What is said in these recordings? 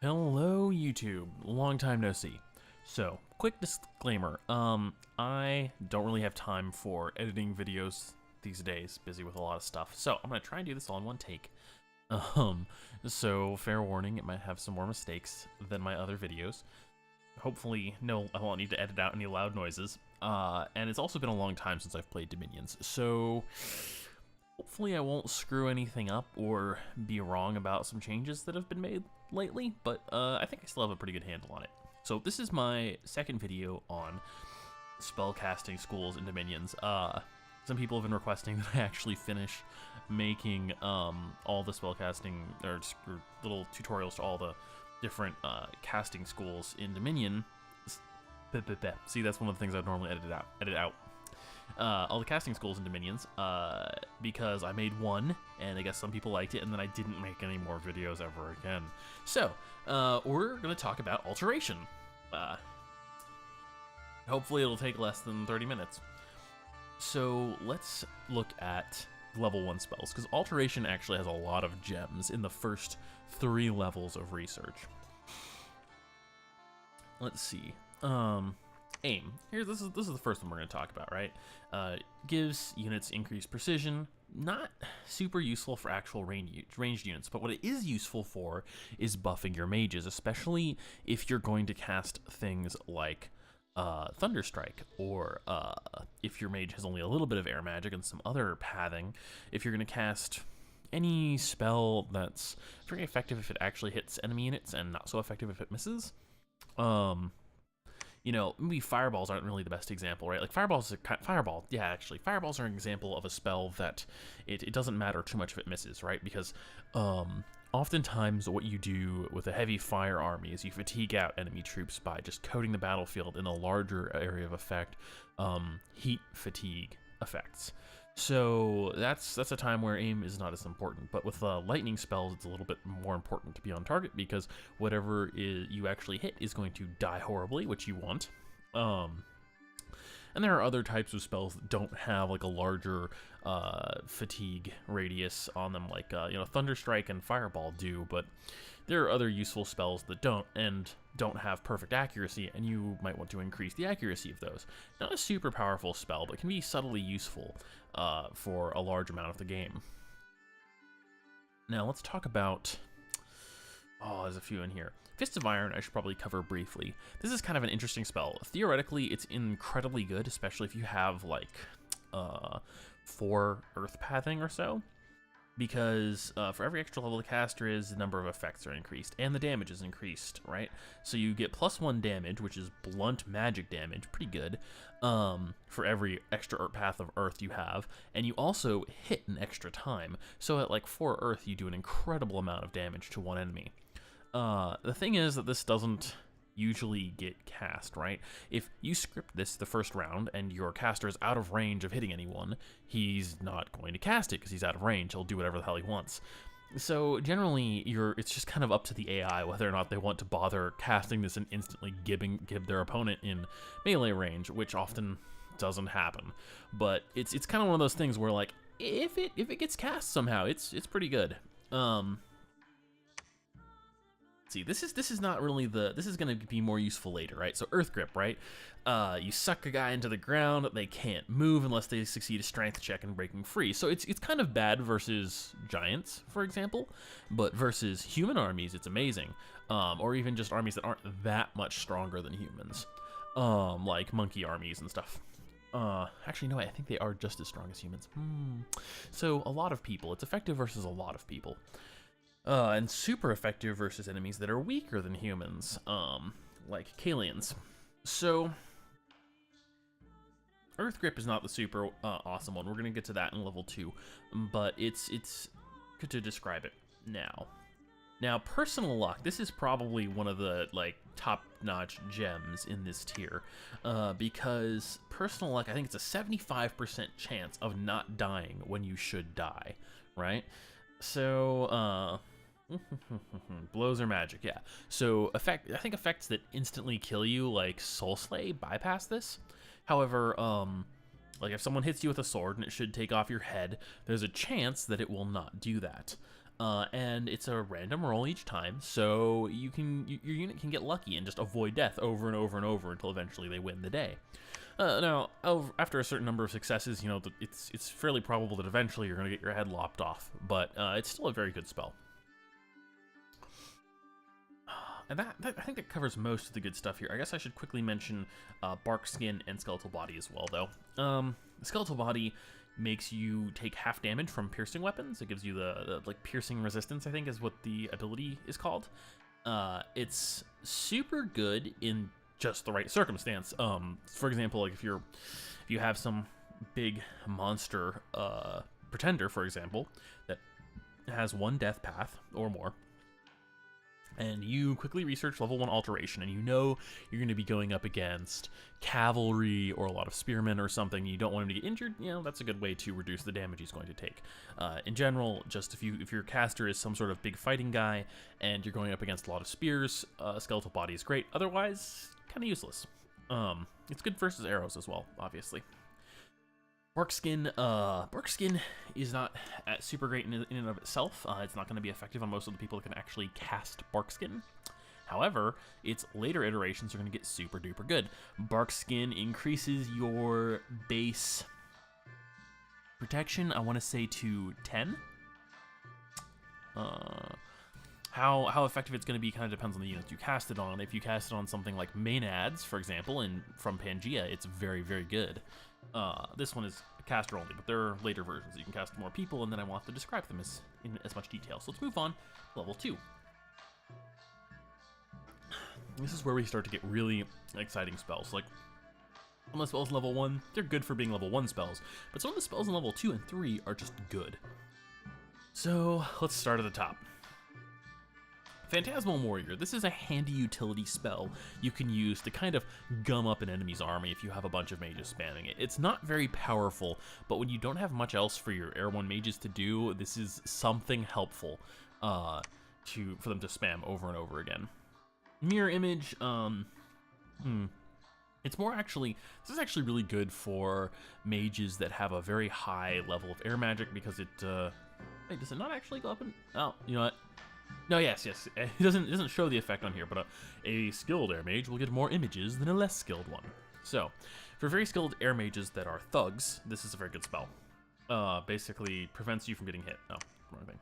Hello YouTube, long time no see. So, quick disclaimer, I don't really have time for editing videos these days, busy with a lot of stuff, so I'm gonna try and do this all in one take. Um, so fair warning, it might have some more mistakes than my other videos. Hopefully, no, I won't need to edit out any loud noises. And it's also been a long time since I've played Dominions, so hopefully I won't screw anything up or be wrong about some changes that have been made lately, but I think I still have a pretty good handle on it. So this is my second video on spellcasting schools in Dominions. Some people have been requesting that I actually finish making all the spellcasting or little tutorials to all the different casting schools in Dominion. See, that's one of the things I'd normally edit out. All the casting schools in Dominions, because I made one, and I guess some people liked it, and then I didn't make any more videos ever again. So, we're going to talk about Alteration. Hopefully it'll take less than 30 minutes. So, let's look at level 1 spells, because Alteration actually has a lot of gems in the first 3 levels of research. Let's see. Aim. Here, this is the first one we're going to talk about, right? Gives units increased precision. Not super useful for actual ranged units, but what it is useful for is buffing your mages, especially if you're going to cast things like Thunderstrike, or if your mage has only a little bit of air magic and some other pathing. If you're going to cast any spell that's very effective if it actually hits enemy units and not so effective if it misses. You know, maybe fireballs aren't really the best example, right? Like fireballs are an example of a spell that it doesn't matter too much if it misses, right? Because oftentimes what you do with a heavy fire army is you fatigue out enemy troops by just coating the battlefield in a larger area of effect, heat fatigue effects. So that's a time where aim is not as important, but with lightning spells, it's a little bit more important to be on target because whatever you actually hit is going to die horribly, which you want. And there are other types of spells that don't have like a larger fatigue radius on them, like Thunderstrike and Fireball do, but there are other useful spells that don't have perfect accuracy, and you might want to increase the accuracy of those. Not a super powerful spell, but can be subtly useful for a large amount of the game. Now let's talk about, there's a few in here. Fist of Iron I should probably cover briefly. This is kind of an interesting spell. Theoretically, it's incredibly good, especially if you have like 4 earth pathing or so, because for every extra level the caster is, the number of effects are increased, and the damage is increased, right? So you get +1 damage, which is blunt magic damage, pretty good, for every extra path of earth you have, and you also hit an extra time. So at like 4 earth, you do an incredible amount of damage to one enemy. The thing is that this doesn't usually get cast, right? If you script this the first round and your caster is out of range of hitting anyone, he's not going to cast it because he's out of range. He'll do whatever the hell he wants. So generally, it's just kind of up to the AI whether or not they want to bother casting this and instantly give their opponent in melee range, which often doesn't happen. But it's kind of one of those things where, like, if it gets cast somehow, it's pretty good. See, this is not really this is going to be more useful later, right? So Earth Grip, right? You suck a guy into the ground, they can't move unless they succeed a strength check in breaking free. So it's kind of bad versus giants, for example, but versus human armies, it's amazing. Or even just armies that aren't that much stronger than humans, like monkey armies and stuff. Actually, no, I think they are just as strong as humans. So a lot of people, it's effective versus a lot of people. And super effective versus enemies that are weaker than humans, like Kalians. So, Earth Grip is not the super awesome one. We're going to get to that in level 2, but it's good to describe it now. Now, Personal Luck, this is probably one of the top-notch gems in this tier, because Personal Luck, I think it's a 75% chance of not dying when you should die, right? So, blows are magic, yeah. So I think effects that instantly kill you, like Soul Slay, bypass this. However, like if someone hits you with a sword and it should take off your head, there's a chance that it will not do that. and it's a random roll each time, so your unit can get lucky and just avoid death over and over and over until eventually they win the day. Now, after a certain number of successes, you know, it's fairly probable that eventually you're going to get your head lopped off, but it's still a very good spell. And I think that covers most of the good stuff here. I guess I should quickly mention Bark Skin and Skeletal Body as well, though. Skeletal Body makes you take half damage from piercing weapons. It gives you the like piercing resistance, I think is what the ability is called. It's super good in just the right circumstance. For example, like if you have some big monster pretender, for example, that has one death path or more, and you quickly research level 1 Alteration, and you know you're going to be going up against cavalry or a lot of spearmen or something, you don't want him to get injured, you know, that's a good way to reduce the damage he's going to take. In general, just if your caster is some sort of big fighting guy, and you're going up against a lot of spears, Skeletal Body is great. Otherwise, kind of useless. It's good versus arrows as well, obviously. Bark Skin is not super great in and of itself. It's not going to be effective on most of the people that can actually cast Bark Skin. However, its later iterations are going to get super duper good. Bark Skin increases your base protection, I want to say, to 10. How effective it's going to be kind of depends on the units you cast it on. If you cast it on something like Maenads, for example, and from Pangea, it's very, very good. This one is caster only, but there are later versions. You can cast more people, and then I want to describe them in as much detail. So let's move on to level 2. This is where we start to get really exciting spells. Like, some of the spells in level 1, they're good for being level 1 spells, but some of the spells in level 2 and 3 are just good. So let's start at the top. Phantasmal Warrior. This is a handy utility spell you can use to kind of gum up an enemy's army if you have a bunch of mages spamming it. It's not very powerful, but when you don't have much else for your Air 1 mages to do, this is something helpful for them to spam over and over again. Mirror Image, it's more actually, this is actually really good for mages that have a very high level of air magic because it, wait, does it not actually go up and, oh, you know what? No, yes. It doesn't show the effect on here, but a skilled air mage will get more images than a less skilled one. So, for very skilled air mages that are thugs, this is a very good spell. Basically prevents you from getting hit. Oh, wrong thing.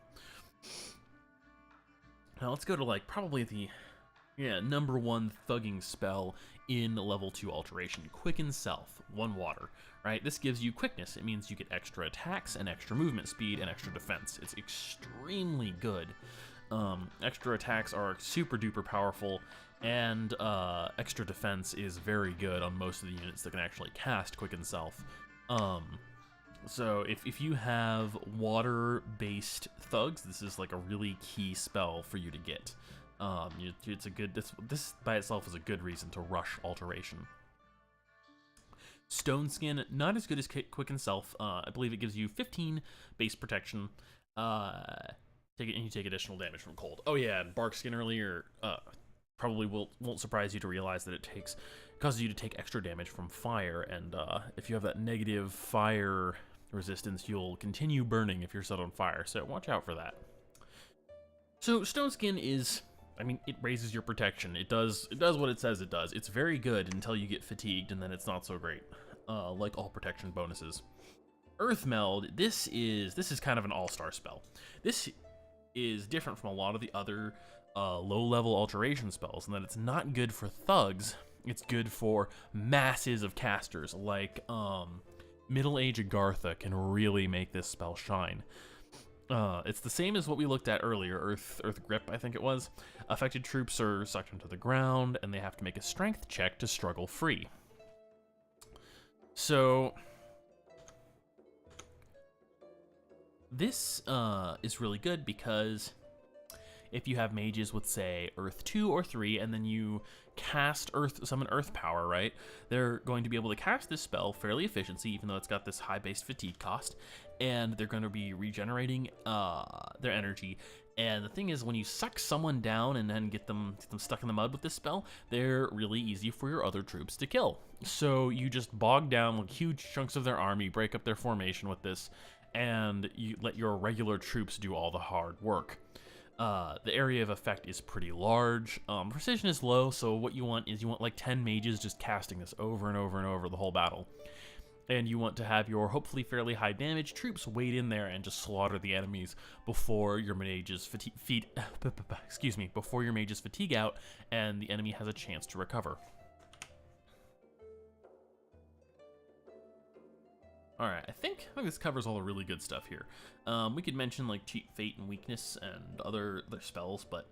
Now let's go to like probably the number 1 thugging spell in level 2 Alteration. Quicken Self, 1 water. Right? This gives you quickness. It means you get extra attacks and extra movement speed and extra defense. It's extremely good. Extra attacks are super duper powerful, and extra defense is very good on most of the units that can actually cast Quicken Self. So if you have water-based thugs, this is like a really key spell for you to get. It's a good. This by itself is a good reason to rush Alteration. Stone Skin, not as good as Quicken Self. I believe it gives you 15 base protection. And you take additional damage from cold. Oh yeah, and Bark Skin earlier probably won't surprise you to realize that it causes you to take extra damage from fire, and if you have that negative fire resistance, you'll continue burning if you're set on fire. So watch out for that. So Stone Skin is, I mean, it raises your protection. It does what it says it does. It's very good until you get fatigued, and then it's not so great. Like all protection bonuses. Earth Meld. This is kind of an all-star spell. This is different from a lot of the other low-level Alteration spells, in that it's not good for thugs. It's good for masses of casters, like Middle Age Agartha can really make this spell shine. It's the same as what we looked at earlier, Earth Grip, I think it was. Affected troops are sucked into the ground, and they have to make a strength check to struggle free. So this is really good because if you have mages with, say, Earth 2 or 3, and then you cast summon Earth Power, right? They're going to be able to cast this spell fairly efficiently, even though it's got this high base fatigue cost, and they're going to be regenerating their energy. And the thing is, when you suck someone down and then get them stuck in the mud with this spell, they're really easy for your other troops to kill. So you just bog down like huge chunks of their army, break up their formation with this, and you let your regular troops do all the hard work. The area of effect is pretty large. Precision is low, so what you want is like 10 mages just casting this over and over and over the whole battle. And you want to have your hopefully fairly high damage troops wade in there and just slaughter the enemies before your mages before your mages fatigue out and the enemy has a chance to recover. Alright, I think this covers all the really good stuff here. We could mention like cheat fate and weakness and other spells, but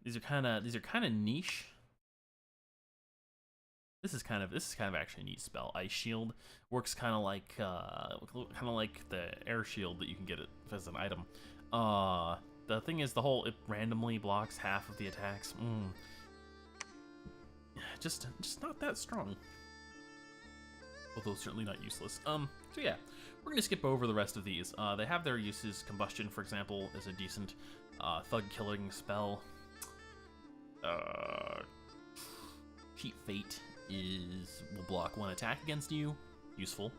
these are kind of niche. This is kind of actually a neat spell. Ice Shield works kind of like the air shield that you can get as an item. The thing is, it randomly blocks half of the attacks. Just not that strong. Although certainly not useless. So yeah, we're gonna skip over the rest of these. They have their uses. Combustion, for example, is a decent thug killing spell. Cheat Fate will block one attack against you. Useful.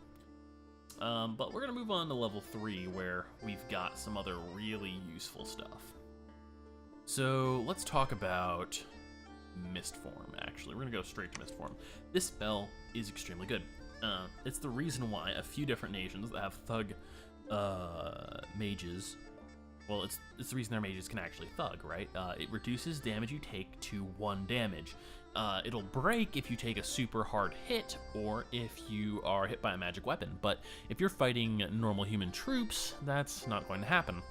But we're gonna move on to level 3, where we've got some other really useful stuff. So let's talk about Mist Form. Actually, we're gonna go straight to Mist Form. This spell is extremely good. It's the reason why a few different nations that have thug mages, well, it's the reason their mages can actually thug, right? It reduces damage you take to 1 damage. It'll break if you take a super hard hit or if you are hit by a magic weapon, but if you're fighting normal human troops, that's not going to happen.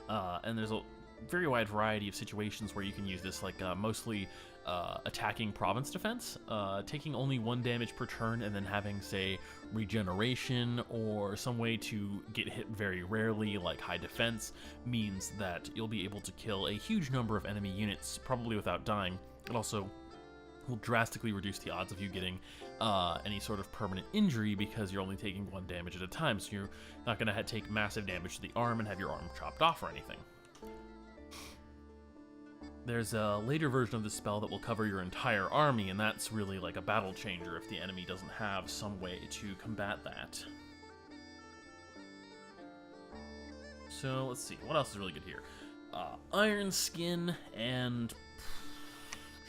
And there's a very wide variety of situations where you can use this, like mostly attacking province defense, taking only 1 damage per turn and then having, say, regeneration or some way to get hit very rarely, like high defense, means that you'll be able to kill a huge number of enemy units, probably without dying. It also will drastically reduce the odds of you getting any sort of permanent injury because you're only taking 1 damage at a time, so you're not going to take massive damage to the arm and have your arm chopped off or anything. There's a later version of this spell that will cover your entire army, and that's really like a battle changer if the enemy doesn't have some way to combat that. So let's see, what else is really good here? Iron Skin and...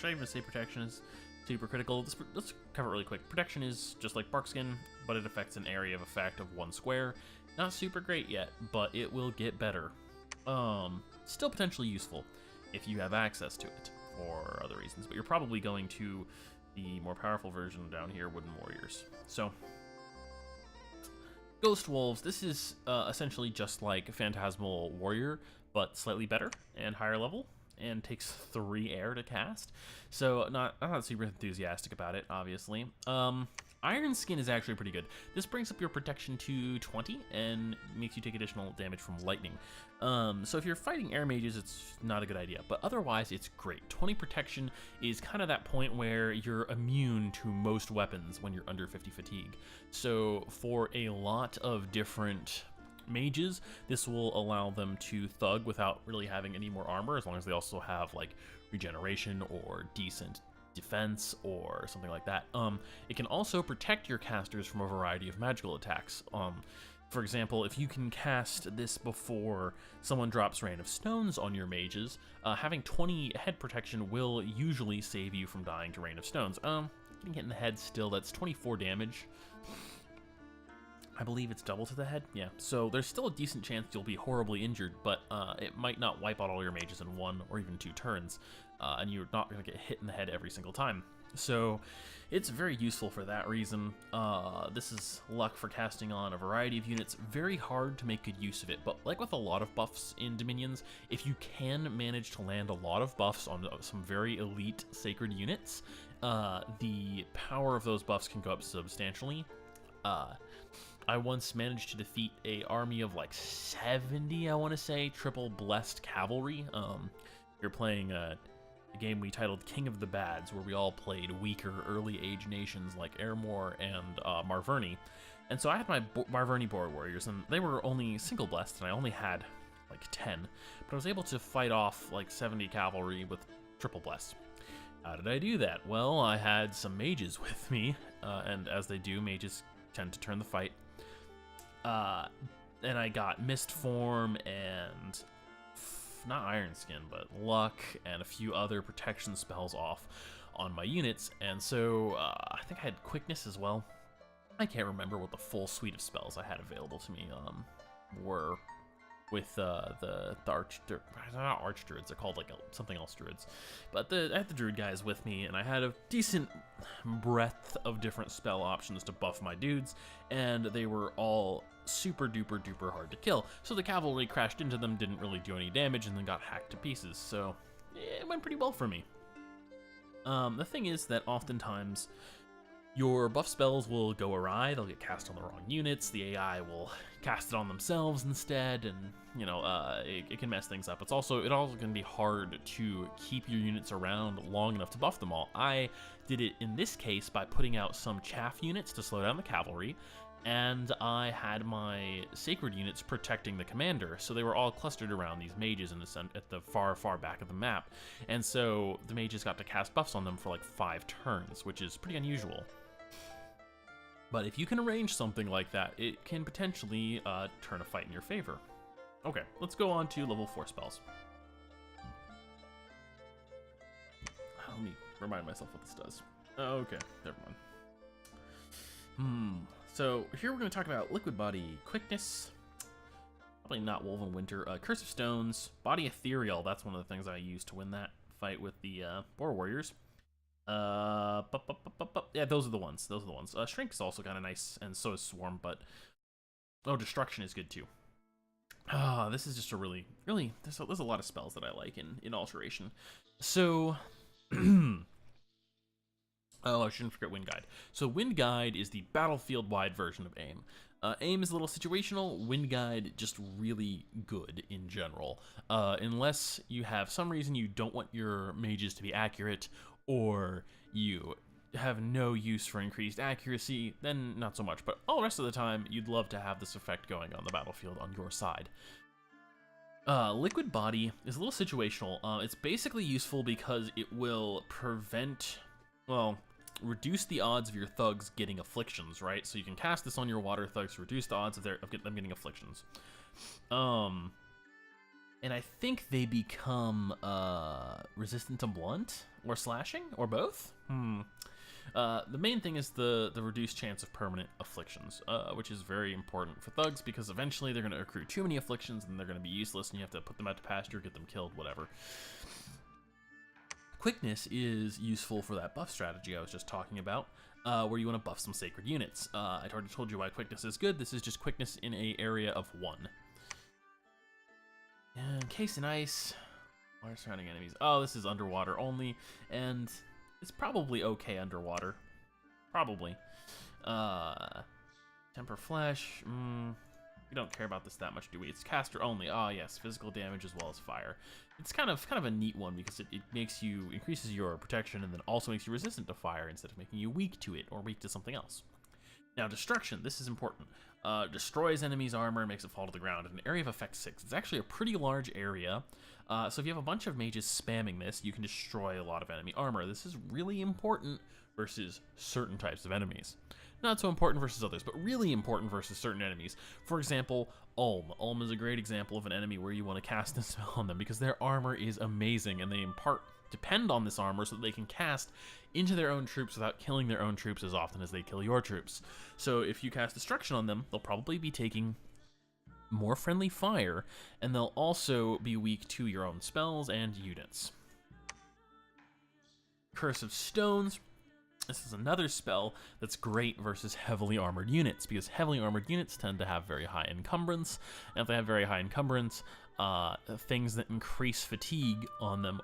should I even say protection is super critical? Let's cover it really quick. Protection is just like Bark Skin, but it affects an area of effect of 1 square. Not super great yet, but it will get better. Still potentially useful if you have access to it for other reasons, but you're probably going to the more powerful version down here, Wooden Warriors. So, Ghost Wolves, this is essentially just like Phantasmal Warrior, but slightly better and higher level, and takes 3 air to cast. So, I'm not super enthusiastic about it, obviously. Iron Skin is actually pretty good. This brings up your protection to 20 and makes you take additional damage from lightning. So if you're fighting air mages, it's not a good idea, but otherwise it's great. 20 protection is kind of that point where you're immune to most weapons when you're under 50 fatigue. So for a lot of different mages, this will allow them to thug without really having any more armor, as long as they also have like regeneration or decent defense or something like that. It can also protect your casters from a variety of magical attacks. For example, if you can cast this before someone drops Rain of Stones on your mages, having 20 head protection will usually save you from dying to Rain of Stones. Getting hit in the head still, that's 24 damage. I believe it's double to the head, yeah. So there's still a decent chance you'll be horribly injured, but it might not wipe out all your mages in 1 or even 2 turns. And you're not going to get hit in the head every single time. So it's very useful for that reason. This is luck for casting on a variety of units. Very hard to make good use of it, but like with a lot of buffs in Dominions, if you can manage to land a lot of buffs on some very elite sacred units, the power of those buffs can go up substantially. I once managed to defeat a army of like 70, I want to say, triple blessed cavalry. You're playing a game we titled King of the Bads, where we all played weaker early age nations like Airmore and Marverni. And so I had my Marverni Boar Warriors, and they were only single blessed, and I only had like 10. But I was able to fight off like 70 cavalry with triple blessed. How did I do that? Well, I had some mages with me, and as they do, mages tend to turn the fight. And I got Mist Form and not Iron Skin, but Luck and a few other protection spells off on my units, and so I think I had Quickness as well. I can't remember what the full suite of spells I had available to me were with the not Arch Druids, they're called like something else Druids, but I had the Druid guys with me, and I had a decent breadth of different spell options to buff my dudes, and they were all super duper duper hard to kill. So the cavalry crashed into them, didn't really do any damage, and then got hacked to pieces. So it went pretty well for me. The thing is that oftentimes your buff spells will go awry, they'll get cast on the wrong units, the AI will cast it on themselves instead, and you know, it can mess things up. It also can be hard to keep your units around long enough to buff them all. I did it in this case by putting out some chaff units to slow down the cavalry, and I had my sacred units protecting the commander, so they were all clustered around these mages in the at the far back of the map, and so the mages got to cast buffs on them for like 5 turns, which is pretty unusual. But if you can arrange something like that, it can potentially turn a fight in your favor. Okay, let's go on to level 4 spells. Let me remind myself what this does. Okay, never mind. So here we're going to talk about Liquid Body, Quickness, probably not Woven Winter, Curse of Stones, Body Ethereal, that's one of the things I used to win that fight with the Boar Warriors. Yeah, those are the ones. Shrink is also kind of nice, and so is Swarm, but Destruction is good too. This is just a really there's a lot of spells that I like in Alteration. So oh, I shouldn't forget Wind Guide. So Wind Guide is the battlefield-wide version of Aim. Aim is a little situational, Wind Guide just really good in general. Unless you have some reason you don't want your mages to be accurate, or you have no use for increased accuracy, then not so much. But all the rest of the time, you'd love to have this effect going on the battlefield on your side. Liquid Body is a little situational. It's basically useful because it will reduce the odds of your thugs getting afflictions, right? So you can cast this on your water thugs to reduce the odds of them getting afflictions. And I think they become resistant to blunt or slashing or both. The main thing is the reduced chance of permanent afflictions, which is very important for thugs because eventually they're going to accrue too many afflictions and they're going to be useless, and you have to put them out to pasture, get them killed, whatever. Quickness is useful for that buff strategy I was just talking about, where you want to buff some sacred units. I already told you why Quickness is good. This is just Quickness in an area of 1. And Case in Ice, water surrounding enemies. Oh, this is underwater only, and it's probably okay underwater. Probably. Temper Flesh. We don't care about this that much, do we? It's caster only. Ah, yes, physical damage as well as fire. It's kind of a neat one because it increases your protection and then also makes you resistant to fire instead of making you weak to it or weak to something else. Now, Destruction. This is important. Destroys enemies' armor, makes it fall to the ground in an area of effect 6. It's actually a pretty large area, so if you have a bunch of mages spamming this, you can destroy a lot of enemy armor. This is really important versus certain types of enemies. Not so important versus others, but really important versus certain enemies. For example, Ulm. Ulm is a great example of an enemy where you want to cast this spell on them because their armor is amazing, and they in part depend on this armor so that they can cast into their own troops without killing their own troops as often as they kill your troops. So if you cast Destruction on them, they'll probably be taking more friendly fire, and they'll also be weak to your own spells and units. Curse of Stones. This is another spell that's great versus heavily armored units, because heavily armored units tend to have very high encumbrance, and if they have very high encumbrance, things that increase fatigue on them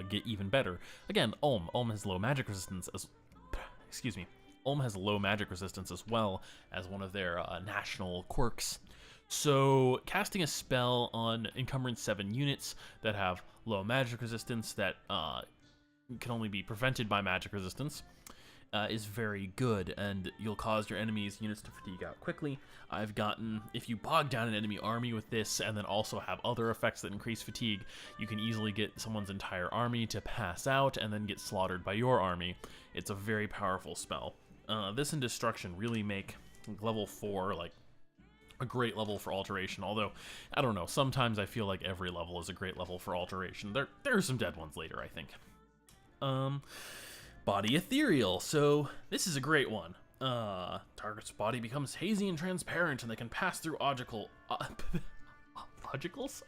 get even better. Again, Ulm has low magic resistance Ulm has low magic resistance as well as one of their national quirks. So casting a spell on encumbrance 7 units that have low magic resistance that can only be prevented by magic resistance is very good, and you'll cause your enemy's units to fatigue out quickly. If you bog down an enemy army with this and then also have other effects that increase fatigue, you can easily get someone's entire army to pass out and then get slaughtered by your army. It's a very powerful spell. This and Destruction really make level 4 like a great level for Alteration, although, I don't know, sometimes I feel like every level is a great level for Alteration. There are some dead ones later, I think. Body Ethereal, so this is a great one. Target's body becomes hazy and transparent, and they can pass through obstacles?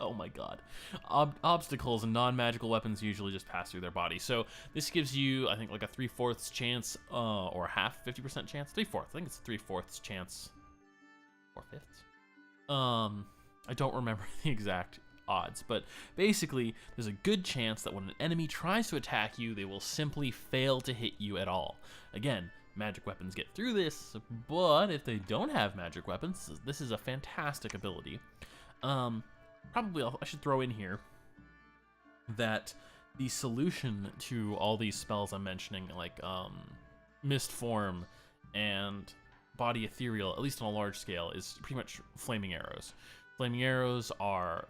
Oh my god. Obstacles and non-magical weapons usually just pass through their body. So this gives you, I think, like a 3/4 chance, or a half, 50% chance? 3/4. I think it's a 3/4 chance. 4/5. I don't remember the exact odds, but basically, there's a good chance that when an enemy tries to attack you, they will simply fail to hit you at all. Again, magic weapons get through this, but if they don't have magic weapons, this is a fantastic ability. Probably I should throw in here that the solution to all these spells I'm mentioning, like Mist Form and Body Ethereal, at least on a large scale, is pretty much flaming arrows. Flaming arrows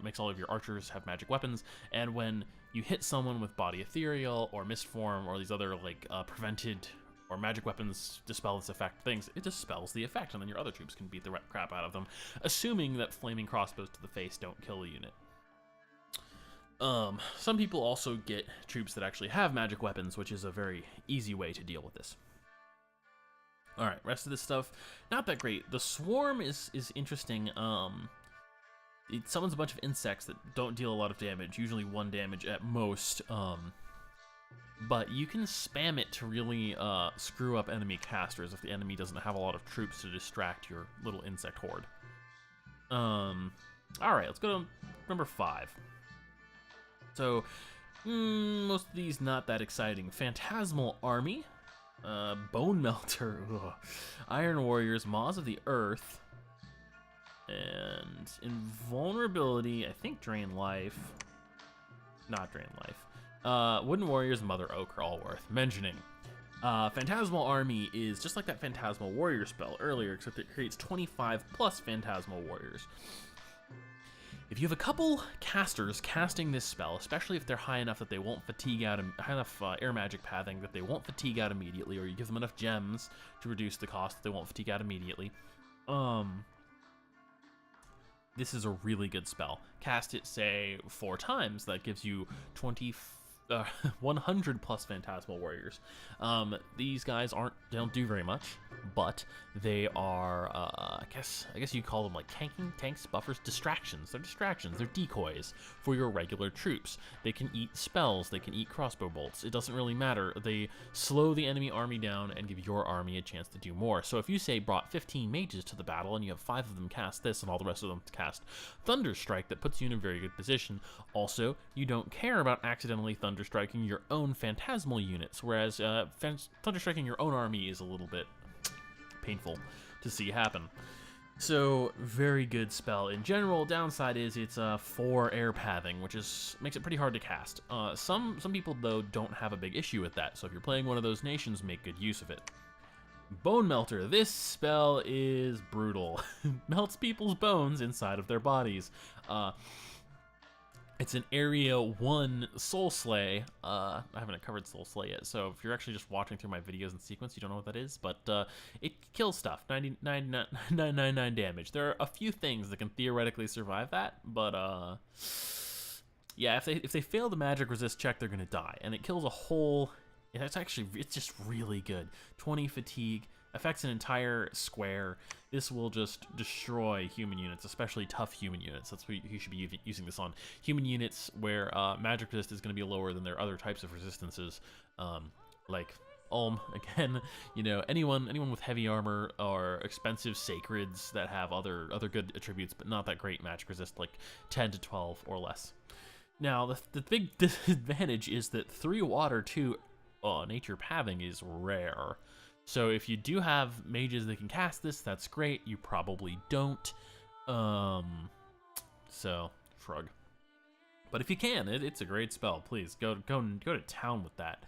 makes all of your archers have magic weapons, and when you hit someone with Body Ethereal or Mist Form or these other like prevented or magic weapons dispel this effect things, it dispels the effect, and then your other troops can beat the crap out of them, assuming that flaming crossbows to the face don't kill a unit. Some people also get troops that actually have magic weapons, which is a very easy way to deal with this. Alright, rest of this stuff, not that great. The Swarm is interesting. It summons a bunch of insects that don't deal a lot of damage, usually 1 damage at most, but you can spam it to really screw up enemy casters if the enemy doesn't have a lot of troops to distract your little insect horde. Alright, let's go to number 5. So, most of these not that exciting. Phantasmal Army, Bone Melter, Iron Warriors, Maws of the Earth, and Invulnerability, I think Drain Life, not Drain Life. Wooden Warriors, Mother Oak are all worth mentioning. Phantasmal Army is just like that Phantasmal Warrior spell earlier, except it creates 25 plus Phantasmal Warriors. If you have a couple casters casting this spell, especially if they're high enough that they won't fatigue out, high enough air magic pathing that they won't fatigue out immediately, or you give them enough gems to reduce the cost that they won't fatigue out immediately, this is a really good spell. Cast it, say, 4 times. That gives you 100 plus Phantasmal Warriors. These guys don't do very much, but they are, I guess you call them like tanks, buffers, distractions. They're distractions. They're decoys for your regular troops. They can eat spells. They can eat crossbow bolts. It doesn't really matter. They slow the enemy army down and give your army a chance to do more. So if you say brought 15 mages to the battle and you have 5 of them cast this and all the rest of them cast Thunderstrike, that puts you in a very good position. Also, you don't care about accidentally Thunderstriking your own Phantasmal units, whereas Thunderstriking your own army is a little bit painful to see happen. So, very good spell. In general, downside is it's 4 air pathing, which makes it pretty hard to cast. Some people, though, don't have a big issue with that, so if you're playing one of those nations, make good use of it. Bone Melter. This spell is brutal. Melts people's bones inside of their bodies. It's an Area 1 Soul Slay. I haven't covered Soul Slay yet, so if you're actually just watching through my videos in sequence, you don't know what that is, but it kills stuff. 999 damage. There are a few things that can theoretically survive that, but yeah, if they fail the magic resist check, they're gonna die, and it kills a whole. It's just really good. 20 fatigue, affects an entire square. This will just destroy human units, especially tough human units. That's what you should be using this on. Human units where magic resist is going to be lower than their other types of resistances, like Ulm, again, you know, anyone with heavy armor or expensive sacreds that have other good attributes, but not that great magic resist, like 10 to 12 or less. Now, the big disadvantage is that 3 water, 2 nature pathing is rare. So if you do have mages that can cast this, that's great. You probably don't. So shrug. But if you can, it's a great spell. Please go to town with that.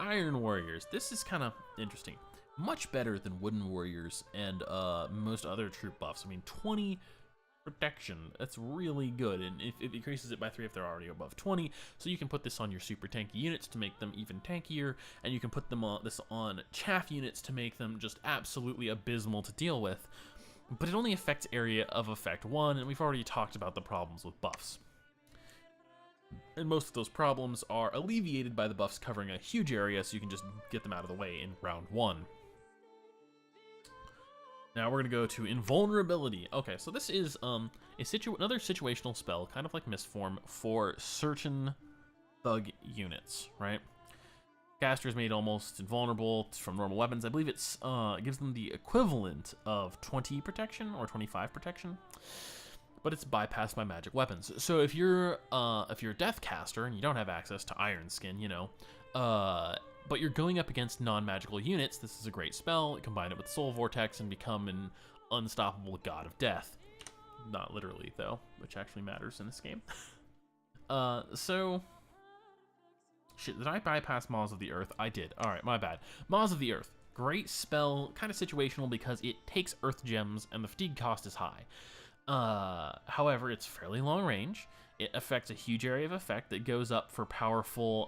Iron Warriors. This is kind of interesting. Much better than Wooden Warriors and most other troop buffs. I mean, 20 protection. That's really good, and if it increases it by 3 if they're already above 20. So you can put this on your super tanky units to make them even tankier, and you can put them on chaff units to make them just absolutely abysmal to deal with. but it only affects area of effect 1, and we've already talked about the problems with buffs. And most of those problems are alleviated by the buffs covering a huge area, so you can just get them out of the way in round 1. Now we're going to go to Invulnerability. Okay, so this is another situational spell, kind of like Mistform, for certain thug units, right? Caster is made almost invulnerable from normal weapons. I believe it gives them the equivalent of 20 protection or 25 protection, but it's bypassed by magic weapons. So if you're a Death Caster and you don't have access to Iron Skin, you know, but you're going up against non-magical units, this is a great spell. Combine it with Soul Vortex and become an unstoppable god of death. Not literally, though, which actually matters in this game. So... Shit, did I bypass Maws of the Earth? I did. Alright, my bad. Maws of the Earth. Great spell, kind of situational because it takes Earth Gems and the fatigue cost is high. However, it's fairly long range. It affects a huge area of effect that goes up for powerful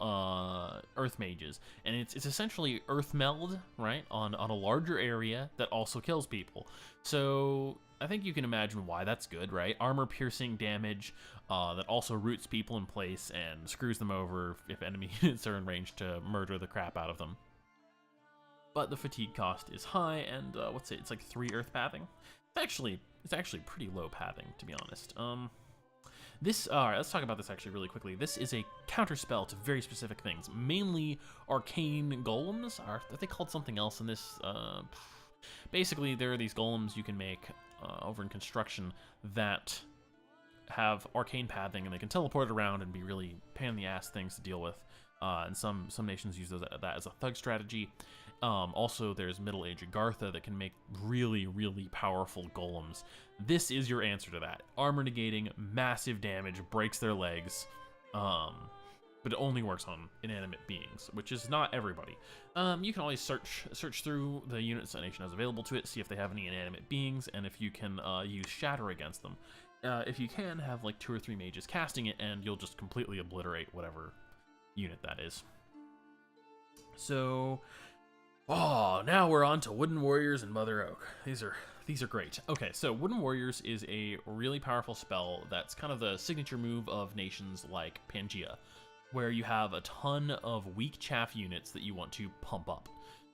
Earth Mages. And it's essentially Earth Meld, right, on a larger area that also kills people. So I think you can imagine why that's good, right? Armor-piercing damage that also roots people in place and screws them over if enemy units are in range to murder the crap out of them. But the fatigue cost is high, and what's it? It's like 3 Earth Pathing. It's actually pretty low pathing, to be honest. Alright, let's talk about this actually really quickly. This is a counterspell to very specific things, mainly arcane golems. Are they called something else in this? Basically, there are these golems you can make over in construction that have arcane pathing, and they can teleport around and be really pain in the ass things to deal with. And some nations use that as a thug strategy. Also, there's Middle Age Agartha that can make really, really powerful golems. This is your answer to that. Armor negating, massive damage, breaks their legs, but it only works on inanimate beings, which is not everybody. You can always search through the units that nation has available to it, see if they have any inanimate beings, and if you can use Shatter against them. If you can, have like 2 or 3 mages casting it, and you'll just completely obliterate whatever unit that is. So... oh, now we're on to Wooden Warriors and Mother Oak. These are great. Okay, so Wooden Warriors is a really powerful spell that's kind of the signature move of nations like Pangaea, where you have a ton of weak chaff units that you want to pump up.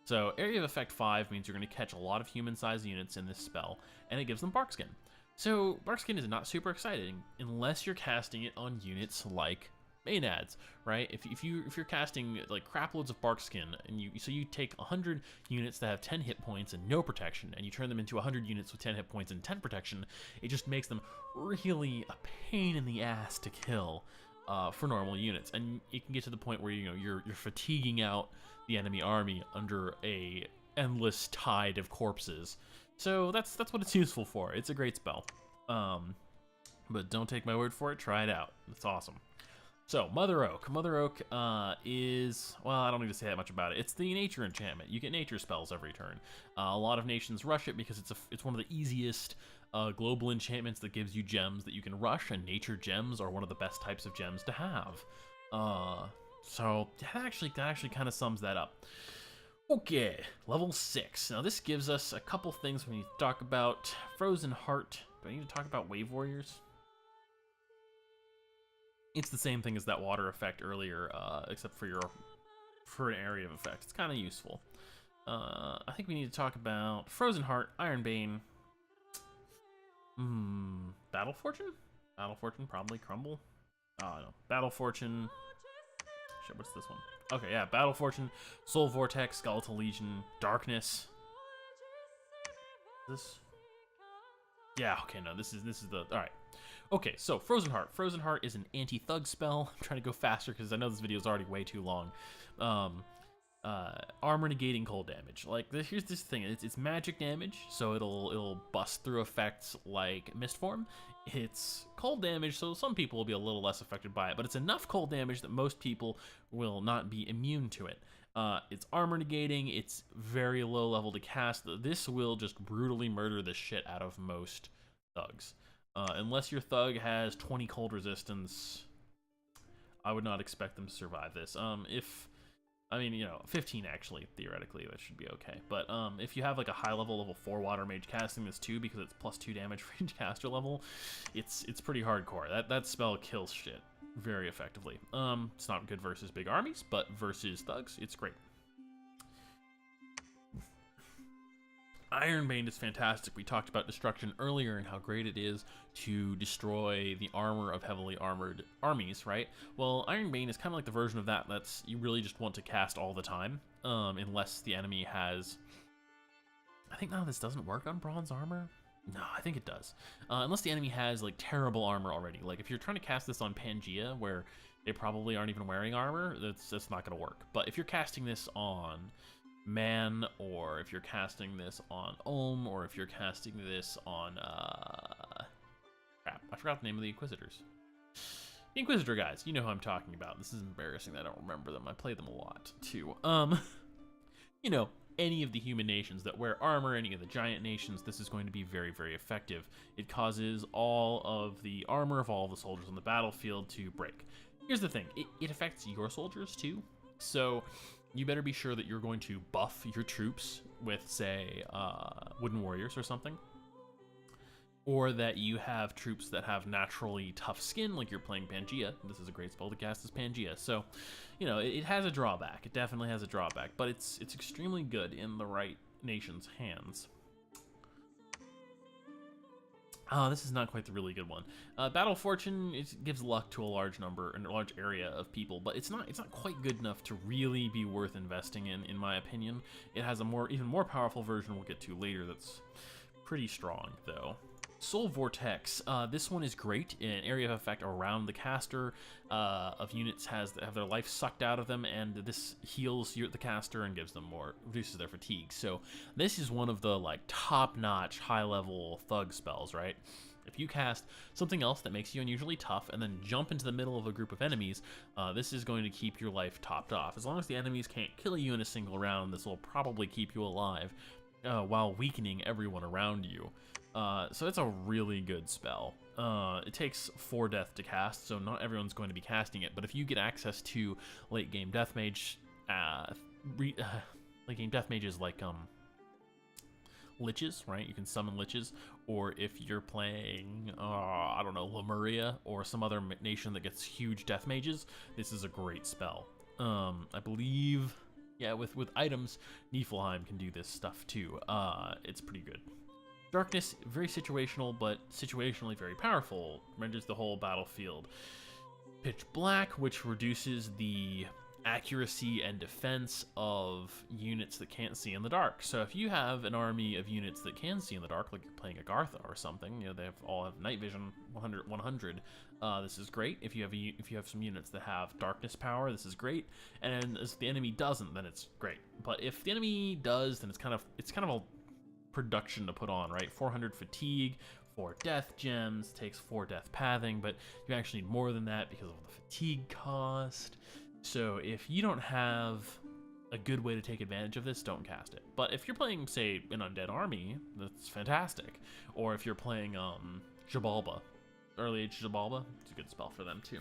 So area of effect 5 means you're going to catch a lot of human-sized units in this spell, and it gives them Barkskin. So Barkskin is not super exciting unless you're casting it on units like Maenads, right? If you're casting like crap loads of Barkskin, and you take 100 units that have 10 hit points and no protection, and you turn them into 100 units with 10 hit points and 10 protection, it just makes them really a pain in the ass to kill for normal units, and it can get to the point where you're fatiguing out the enemy army under a endless tide of corpses. So that's what it's useful for. It's a great spell, but don't take my word for it. Try it out. It's awesome. So, Mother Oak. Mother Oak is, well, I don't need to say that much about it. It's the nature enchantment. You get nature spells every turn. A lot of nations rush it because it's one of the easiest global enchantments that gives you gems that you can rush, and nature gems are one of the best types of gems to have. So, that actually kind of sums that up. Okay, level 6. Now, this gives us a couple things we need to talk about. Frozen Heart. Do I need to talk about Wave Warriors? It's the same thing as that water effect earlier, except for an area of effect. It's kind of useful. I think we need to talk about Frozen Heart, Ironbane, Battle Fortune? Battle Fortune, probably Crumble. Oh, no. Battle Fortune. Shit, what's this one? Okay, yeah, Battle Fortune, Soul Vortex, Skeletal Legion, Darkness. This? Yeah, okay, no, this is the, alright. Okay, so Frozen Heart. Frozen Heart is an anti-thug spell. I'm trying to go faster because I know this video is already way too long. Armor negating cold damage. Like, here's this thing. It's magic damage, so it'll bust through effects like Mistform. It's cold damage, so some people will be a little less affected by it, but it's enough cold damage that most people will not be immune to it. It's armor negating. It's very low level to cast. This will just brutally murder the shit out of most thugs. Unless your thug has 20 cold resistance, I would not expect them to survive this. I mean, 15 actually, theoretically, that should be okay. But if you have like a high level 4 water mage casting this too, because it's +2 damage for each caster level, it's pretty hardcore. That spell kills shit very effectively. It's not good versus big armies, but versus thugs, it's great. Ironbane is fantastic. We talked about destruction earlier and how great it is to destroy the armor of heavily armored armies, right? Well, Ironbane is kind of like the version of that that's you really just want to cast all the time, unless the enemy has... I think now this doesn't work on bronze armor. No, I think it does. Unless the enemy has like terrible armor already. Like if you're trying to cast this on Pangea, where they probably aren't even wearing armor, that's not going to work. But if you're casting this on Man, or if you're casting this on Ohm, or if you're casting this on, crap, I forgot the name of the Inquisitors. The Inquisitor guys, you know who I'm talking about. This is embarrassing that I don't remember them. I play them a lot, too. Any of the human nations that wear armor, any of the giant nations, this is going to be very, very effective. It causes all of the armor of all the soldiers on the battlefield to break. Here's the thing, it affects your soldiers, too. So you better be sure that you're going to buff your troops with, say, wooden warriors or something. Or that you have troops that have naturally tough skin, like you're playing Pangea. This is a great spell to cast as Pangea. So, it has a drawback. It definitely has a drawback, but it's extremely good in the right nation's hands. This is not quite the really good one. Battle Fortune, it gives luck to a large number and a large area of people, but it's not quite good enough to really be worth investing in my opinion. It has a even more powerful version we'll get to later that's pretty strong, though. Soul Vortex. This one is great. An area of effect around the caster of units have their life sucked out of them, and this heals the caster and gives them reduces their fatigue. So this is one of the like top-notch, high-level thug spells, right? If you cast something else that makes you unusually tough and then jump into the middle of a group of enemies, this is going to keep your life topped off. As long as the enemies can't kill you in a single round, this will probably keep you alive while weakening everyone around you. So it's a really good spell. It takes 4 death to cast, so not everyone's going to be casting it, but if you get access to late game deathmage, late game deathmages like liches, right? You can summon liches, or if you're playing, I don't know, Lemuria or some other nation that gets huge death mages, this is a great spell. I believe, yeah, with items, Niflheim can do this stuff too. It's pretty good. Darkness, very situational, but situationally very powerful. Renders the whole battlefield pitch black, which reduces the accuracy and defense of units that can't see in the dark. So if you have an army of units that can see in the dark, like you're playing Agartha or something, they all have night vision 100. This is great. If you have some units that have darkness power, this is great. And if the enemy doesn't, then it's great. But if the enemy does, then it's kind of a production to put on, right? 400 fatigue, 4 death gems, takes 4 death pathing, but you actually need more than that because of the fatigue cost. So if you don't have a good way to take advantage of this, don't cast it. But if you're playing, say, an undead army, that's fantastic. Or if you're playing Jabalba, early age Jabalba, it's a good spell for them too.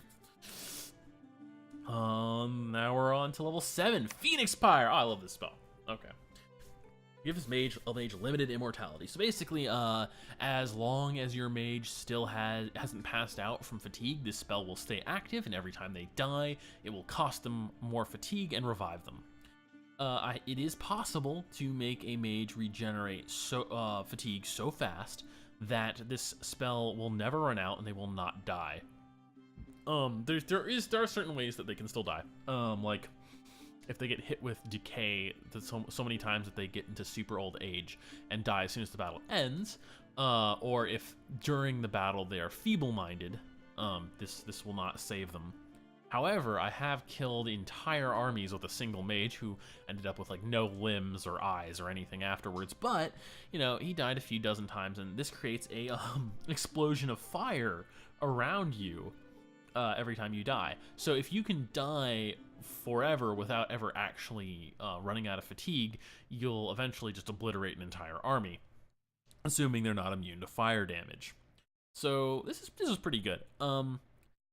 Now we're on to level 7, Phoenix Pyre. Oh, I love this spell. Okay. Gives mage limited immortality. So basically, as long as your mage still hasn't passed out from fatigue, this spell will stay active, and every time they die, it will cost them more fatigue and revive them. It is possible to make a mage regenerate fatigue so fast that this spell will never run out and they will not die. There are certain ways that they can still die. Like if they get hit with decay so many times that they get into super old age and die as soon as the battle ends, or if during the battle they are feeble-minded, this will not save them. However, I have killed entire armies with a single mage who ended up with like no limbs or eyes or anything afterwards, but he died a few dozen times, and this creates a explosion of fire around you every time you die. So if you can die forever without ever actually running out of fatigue, you'll eventually just obliterate an entire army, assuming they're not immune to fire damage. So this is pretty good.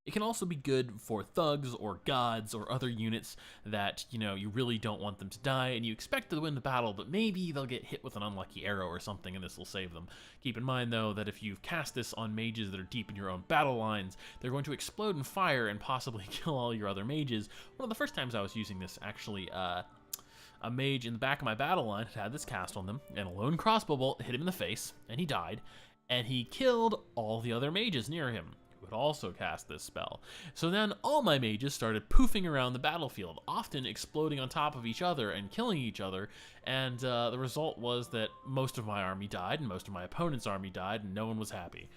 It can also be good for thugs or gods or other units that, you really don't want them to die and you expect to win the battle, but maybe they'll get hit with an unlucky arrow or something and this will save them. Keep in mind, though, that if you've cast this on mages that are deep in your own battle lines, they're going to explode and fire and possibly kill all your other mages. One of the first times I was using this, actually, a mage in the back of my battle line had this cast on them, and a lone crossbow bolt hit him in the face, and he died, and he killed all the other mages near him, who had also cast this spell. So then all my mages started poofing around the battlefield, often exploding on top of each other and killing each other, and the result was that most of my army died, and most of my opponent's army died, and no one was happy.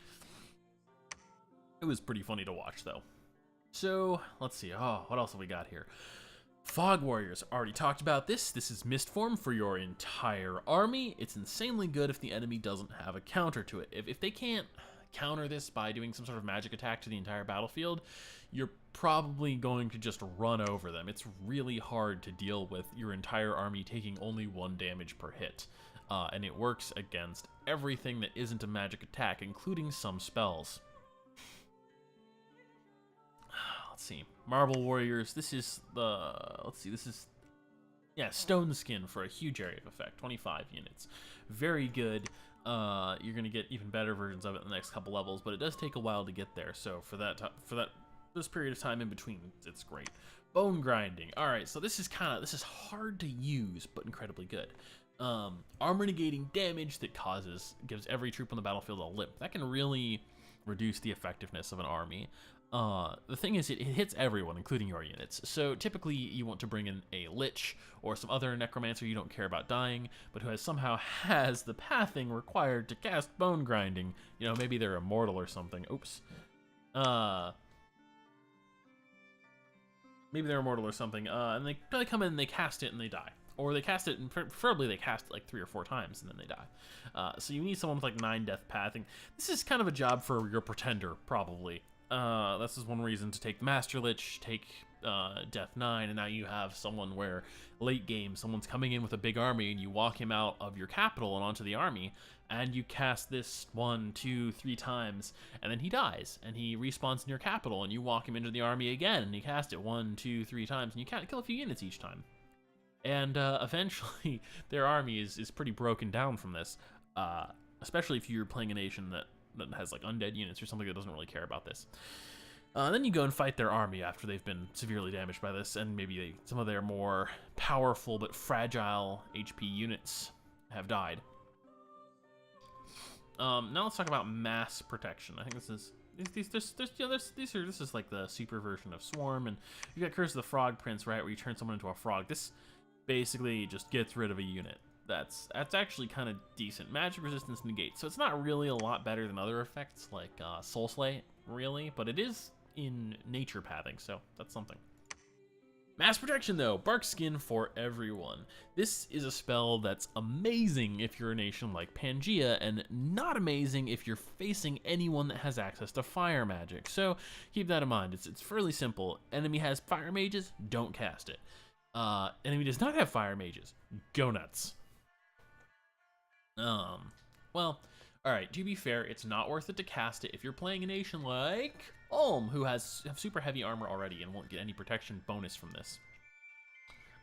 It was pretty funny to watch, though. So, let's see, what else have we got here? Fog Warriors, already talked about this. This is Mist form for your entire army. It's insanely good if the enemy doesn't have a counter to it. If they can't counter this by doing some sort of magic attack to the entire battlefield, you're probably going to just run over them. It's really hard to deal with your entire army taking only 1 damage per hit. And it works against everything that isn't a magic attack, including some spells. Let's see. Marble Warriors, this is Stone Skin for a huge area of effect, 25 units. Very good. You're going to get even better versions of it in the next couple levels, but it does take a while to get there, so for this period of time in between, it's great. Bone Grinding. Alright, so this is hard to use, but incredibly good. Armor negating damage that gives every troop on the battlefield a limp. That can really reduce the effectiveness of an army. The thing is, it hits everyone, including your units. So typically you want to bring in a Lich or some other necromancer you don't care about dying, but who somehow has the pathing required to cast Bone Grinding. Maybe they're immortal or something. Oops. Maybe they're immortal or something, and they probably come in and they cast it and they die. Or they cast it, and preferably they cast it like 3 or 4 times and then they die. So you need someone with like 9 death pathing. This is kind of a job for your pretender, probably. This is one reason to take the Master Lich, take Death 9, and now you have someone where late game someone's coming in with a big army and you walk him out of your capital and onto the army, and you cast this 1, 2, 3 times, and then he dies, and he respawns in your capital, and you walk him into the army again, and you cast it 1, 2, 3 times, and you can't kill a few units each time. And eventually their army is pretty broken down from this, especially if you're playing a nation that has like undead units or something that doesn't really care about this. Then you go and fight their army after they've been severely damaged by this, and maybe some of their more powerful but fragile HP units have died. Now let's talk about mass protection. I think this is like the super version of Swarm, and you got Curse of the Frog Prince, right, where you turn someone into a frog. This basically just gets rid of a unit. That's actually kind of decent. Magic resistance negate, so it's not really a lot better than other effects like Soul Slay, really, but it is in nature pathing, so that's something. Mass protection, though, Bark Skin for everyone. This is a spell that's amazing if you're a nation like Pangaea, and not amazing if you're facing anyone that has access to fire magic. So keep that in mind. It's fairly simple. Enemy has fire mages, don't cast it. Enemy does not have fire mages, go nuts. Well, alright, to be fair, it's not worth it to cast it if you're playing a nation like Ulm, who have super heavy armor already and won't get any protection bonus from this.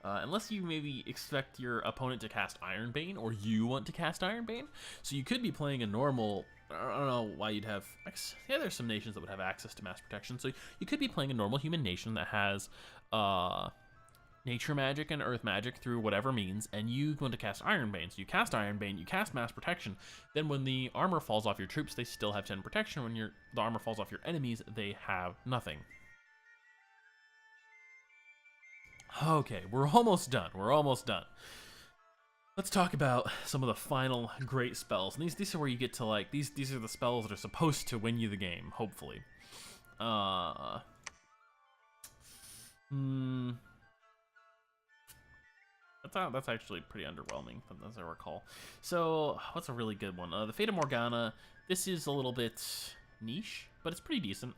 Unless you maybe expect your opponent to cast Ironbane, or you want to cast Ironbane. So you could be playing a normal, I don't know why you'd have, yeah, there's some nations that would have access to mass protection. So you could be playing a normal human nation that has, nature magic and earth magic through whatever means, and you want to cast Ironbane. So you cast Ironbane, you cast mass protection, then when the armor falls off your troops, they still have 10 protection. When the armor falls off your enemies, they have nothing. Okay, we're almost done. Let's talk about some of the final great spells. And these are where you get to like, these are the spells that are supposed to win you the game, hopefully. That's actually pretty underwhelming, as I recall. So, what's a really good one? The Fata Morgana. This is a little bit niche, but it's pretty decent.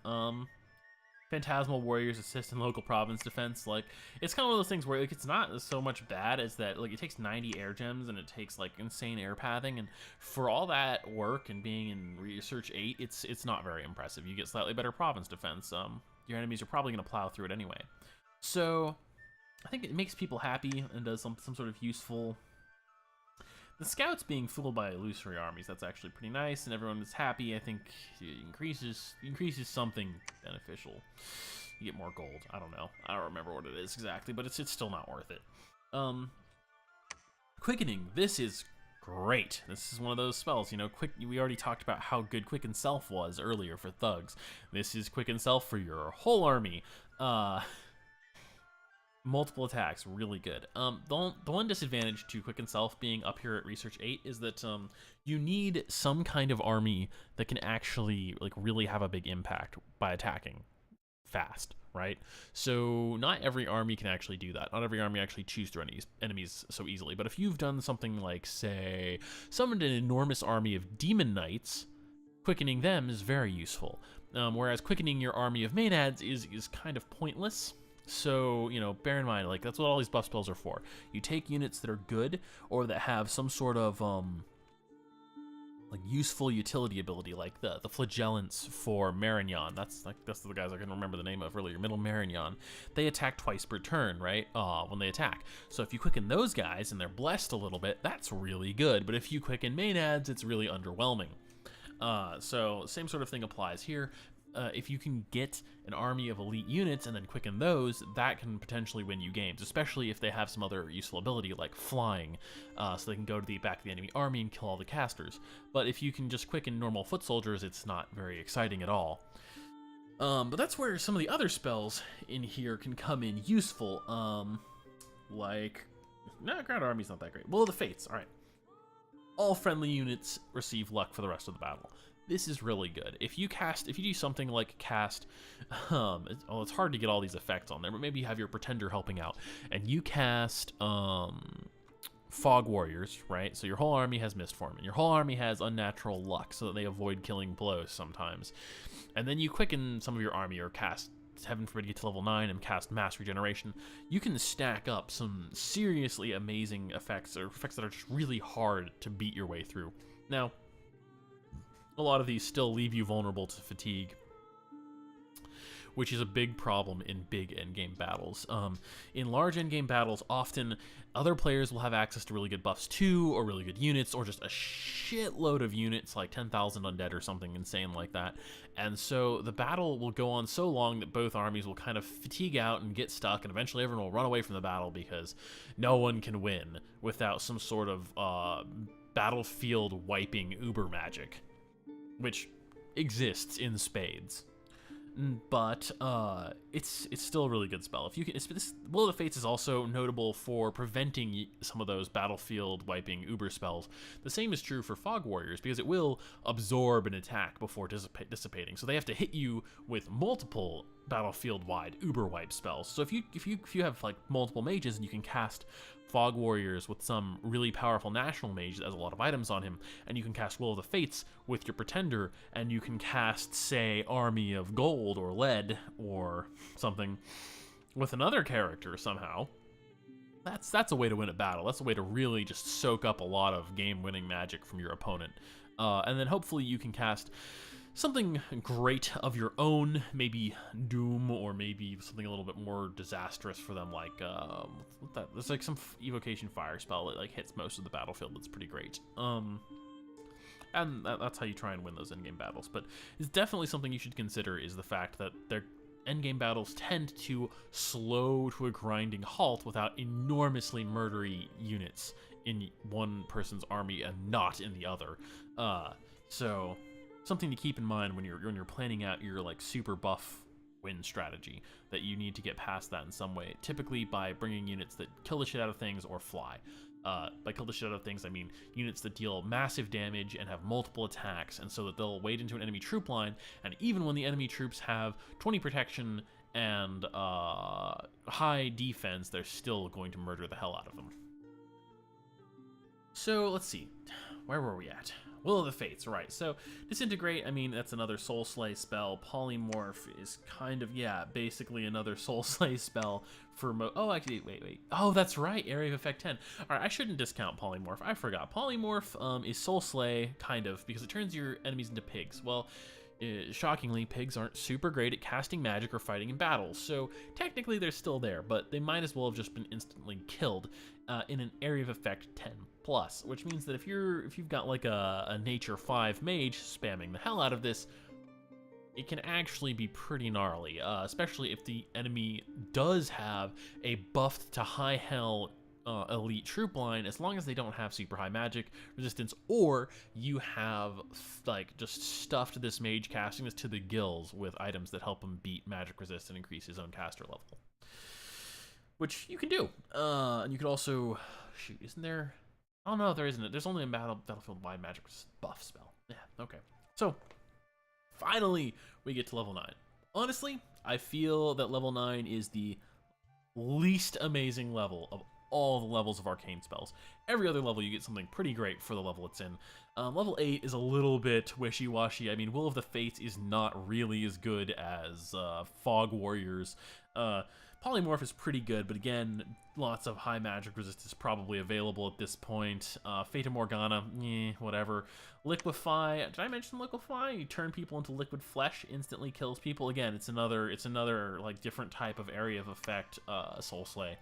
Phantasmal Warriors assist in local province defense. Like, it's kind of one of those things where like it's not so much bad as that like it takes 90 air gems and it takes like insane air pathing, and for all that work and being in Research 8, it's not very impressive. You get slightly better province defense. your enemies are probably going to plow through it anyway. So I think it makes people happy and does some sort of useful. The scouts being fooled by illusory armies, that's actually pretty nice, and everyone is happy. I think it increases something beneficial. You get more gold. I don't know. I don't remember what it is exactly, but it's still not worth it. Quickening. This is great. This is one of those spells, you know, we already talked about how good Quicken Self was earlier for thugs. This is Quicken Self for your whole army. Multiple attacks, really good. The one disadvantage to Quicken Self being up here at Research 8 is that you need some kind of army that can actually like really have a big impact by attacking fast, right? So not every army can actually do that. Not every army actually chews through enemies so easily. But if you've done something like, say, summoned an enormous army of Demon Knights, quickening them is very useful. Whereas quickening your army of Maenads is kind of pointless. So, you know, bear in mind, like, that's what all these buff spells are for. You take units that are good or that have some sort of like useful utility ability, like the flagellants for Marignon. That's the guys I can remember the name of earlier. Middle Marignon. They attack twice per turn, right? When they attack. So if you quicken those guys and they're blessed a little bit, that's really good. But if you quicken Maenads, it's really underwhelming. So same sort of thing applies here. If you can get an army of elite units and then quicken those, that can potentially win you games, especially if they have some other useful ability like flying, so they can go to the back of the enemy army and kill all the casters. But if you can just quicken normal foot soldiers, it's not very exciting at all. But that's where some of the other spells in here can come in useful, like... Ground Army's not that great. Will of the Fates, alright. All friendly units receive luck for the rest of the battle. This is really good. If you do something like cast, it's hard to get all these effects on there, but maybe you have your Pretender helping out, and you cast Fog Warriors, right? So your whole army has Mist Form, and your whole army has Unnatural Luck, so that they avoid killing blows sometimes. And then you quicken some of your army, or cast, heaven forbid, get to level 9 and cast Mass Regeneration. You can stack up some seriously amazing effects, or effects that are just really hard to beat your way through. Now, a lot of these still leave you vulnerable to fatigue, which is a big problem in big endgame battles. In large endgame battles, often other players will have access to really good buffs too, or really good units, or just a shitload of units, like 10,000 undead or something insane like that. And so the battle will go on so long that both armies will kind of fatigue out and get stuck, and eventually everyone will run away from the battle because no one can win without some sort of battlefield wiping uber magic, which exists in spades. But it's still a really good spell. If you can, this Will of the Fates is also notable for preventing some of those battlefield wiping uber spells. The same is true for Fog Warriors, because it will absorb an attack before dissipating. So they have to hit you with multiple battlefield-wide uber wipe spells. So if you have like multiple mages and you can cast Fog Warriors with some really powerful national mage that has a lot of items on him, and you can cast Will of the Fates with your Pretender, and you can cast, say, Army of Gold or Lead or something with another character somehow, that's a way to win a battle. That's a way to really just soak up a lot of game-winning magic from your opponent. And then hopefully you can cast something great of your own, maybe Doom, or maybe something a little bit more disastrous for them, like there's like some Evocation Fire spell that like hits most of the battlefield. That's pretty great. And that's how you try and win those endgame battles. But it's definitely something you should consider, is the fact that their endgame battles tend to slow to a grinding halt without enormously murdery units in one person's army and not in the other. So something to keep in mind when you're planning out your like super buff win strategy, that you need to get past that in some way, typically by bringing units that kill the shit out of things or fly. By kill the shit out of things, I mean units that deal massive damage and have multiple attacks, and so that they'll wade into an enemy troop line, and even when the enemy troops have 20 protection and high defense, they're still going to murder the hell out of them. So let's see, where were we at? Will of the Fates, right. So Disintegrate, I mean, that's another Soul Slay spell. Polymorph is kind of, yeah, basically another Soul Slay spell for oh, actually, wait. Oh, that's right, Area of Effect 10. All right, I shouldn't discount Polymorph. I forgot. Polymorph is Soul Slay, kind of, because it turns your enemies into pigs. Well, Shockingly, pigs aren't super great at casting magic or fighting in battles, so technically they're still there, but they might as well have just been instantly killed in an area of effect 10 plus, which means that if you've got like a nature 5 mage spamming the hell out of this, it can actually be pretty gnarly, especially if the enemy does have a buffed to high hell elite troop line, as long as they don't have super high magic resistance, or you have like just stuffed this mage casting this to the gills with items that help him beat magic resist and increase his own caster level, which you can do. And you could also shoot. Isn't there? Oh no, there isn't. There's only a battlefield wide magic buff spell. Yeah. Okay. So finally we get to level 9. Honestly, I feel that level 9 is the least amazing level of all the levels of arcane spells. Every other level you get something pretty great for the level it's in. Level 8 is a little bit wishy-washy. I mean, Will of the Fates is not really as good as Fog Warriors. Polymorph is pretty good, but again, lots of high magic resistance probably available at this point. Fata Morgana, whatever. Liquefy, did I mention Liquefy? You turn people into liquid flesh, instantly kills people. Again, it's another like different type of area of effect, Soul Slay.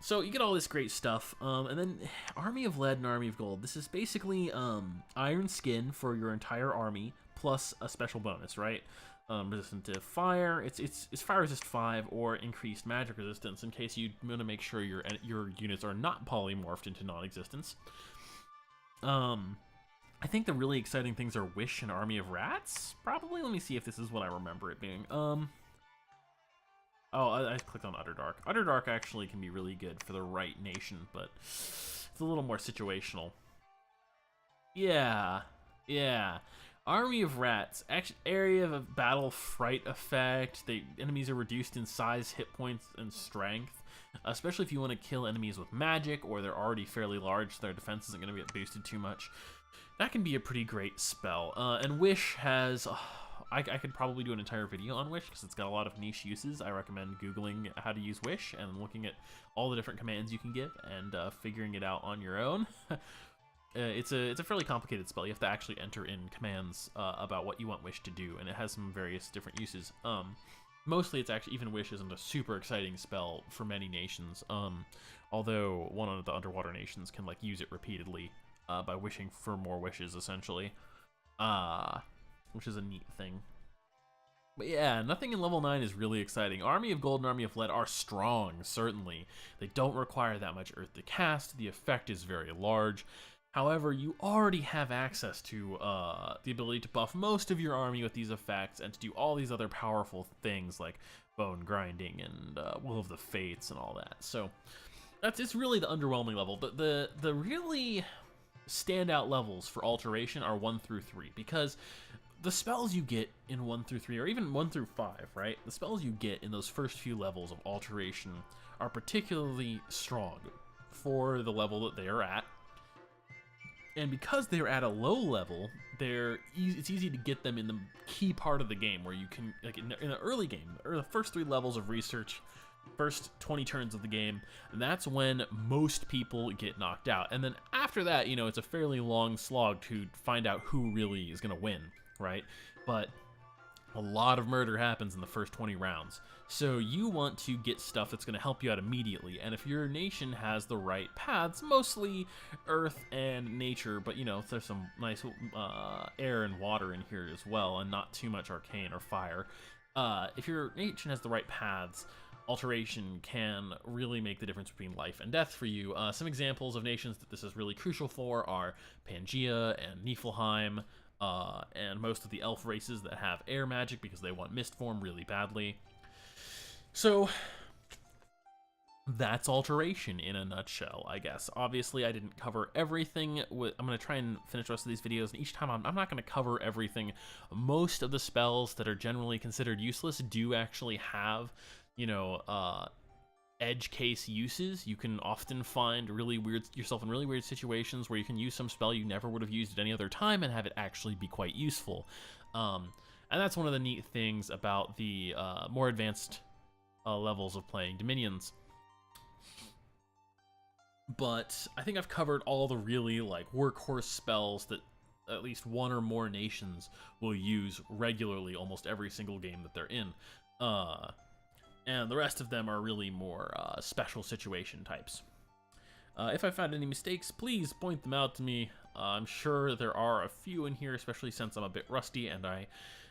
So you get all this great stuff, and then Army of Lead and Army of Gold. This is basically Iron Skin for your entire army, plus a special bonus, right? Resistant to fire. It's fire resist 5 or increased magic resistance in case you want to make sure your units are not polymorphed into non-existence. I think the really exciting things are Wish and Army of Rats. Probably. Let me see if this is what I remember it being. Oh, I clicked on Underdark. Underdark actually can be really good for the right nation, but it's a little more situational. Yeah. Army of Rats. Actually, area of battle fright effect. Enemies are reduced in size, hit points, and strength. Especially if you want to kill enemies with magic, or they're already fairly large, so their defense isn't going to get boosted too much. That can be a pretty great spell. And Wish has... I could probably do an entire video on Wish because it's got a lot of niche uses. I recommend Googling how to use Wish and looking at all the different commands you can give and figuring it out on your own. It's a fairly complicated spell. You have to actually enter in commands about what you want Wish to do, and it has some various different uses. Mostly it's actually, even Wish isn't a super exciting spell for many nations, although one of the underwater nations can like use it repeatedly by wishing for more wishes, essentially. Which is a neat thing. But yeah, nothing in level 9 is really exciting. Army of Gold and Army of Lead are strong, certainly. They don't require that much earth to cast. The effect is very large. However, you already have access to the ability to buff most of your army with these effects and to do all these other powerful things like bone grinding and Will of the Fates and all that. So it's really the underwhelming level. But the really standout levels for Alteration are 1 through 3, because the spells you get in 1 through 3, or even 1 through 5, right? The spells you get in those first few levels of Alteration are particularly strong for the level that they are at. And because they're at a low level, it's easy to get them in the key part of the game where you can, like in the early game, or the first 3 levels of research, first 20 turns of the game, and that's when most people get knocked out. And then after that, you know, it's a fairly long slog to find out who really is going to win, right? But a lot of murder happens in the first 20 rounds. So you want to get stuff that's going to help you out immediately. And if your nation has the right paths, mostly earth and nature, but you know, there's some nice air and water in here as well, and not too much arcane or fire. If your nation has the right paths, Alteration can really make the difference between life and death for you. Some examples of nations that this is really crucial for are Pangaea and Niflheim, and most of the elf races that have air magic because they want mist form really badly. So that's Alteration in a nutshell, I guess. Obviously, I didn't cover everything. I'm going to try and finish the rest of these videos, and each time I'm not going to cover everything. Most of the spells that are generally considered useless do actually have, you know, edge case uses. You can often find yourself in really weird situations where you can use some spell you never would have used at any other time and have it actually be quite useful. And that's one of the neat things about the more advanced levels of playing Dominions. But I think I've covered all the really like workhorse spells that at least one or more nations will use regularly almost every single game that they're in. And the rest of them are really more special situation types. If I found any mistakes, please point them out to me. I'm sure there are a few in here, especially since I'm a bit rusty and I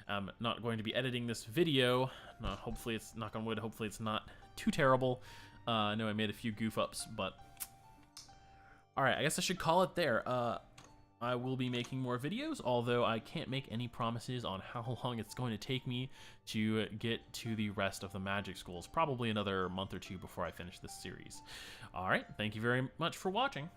am not going to be editing this video. Hopefully it's, knock on wood, hopefully it's not too terrible. I know I made a few goof ups, but alright, I guess I should call it there. I will be making more videos, although I can't make any promises on how long it's going to take me to get to the rest of the magic schools. Probably another month or two before I finish this series. Alright, thank you very much for watching.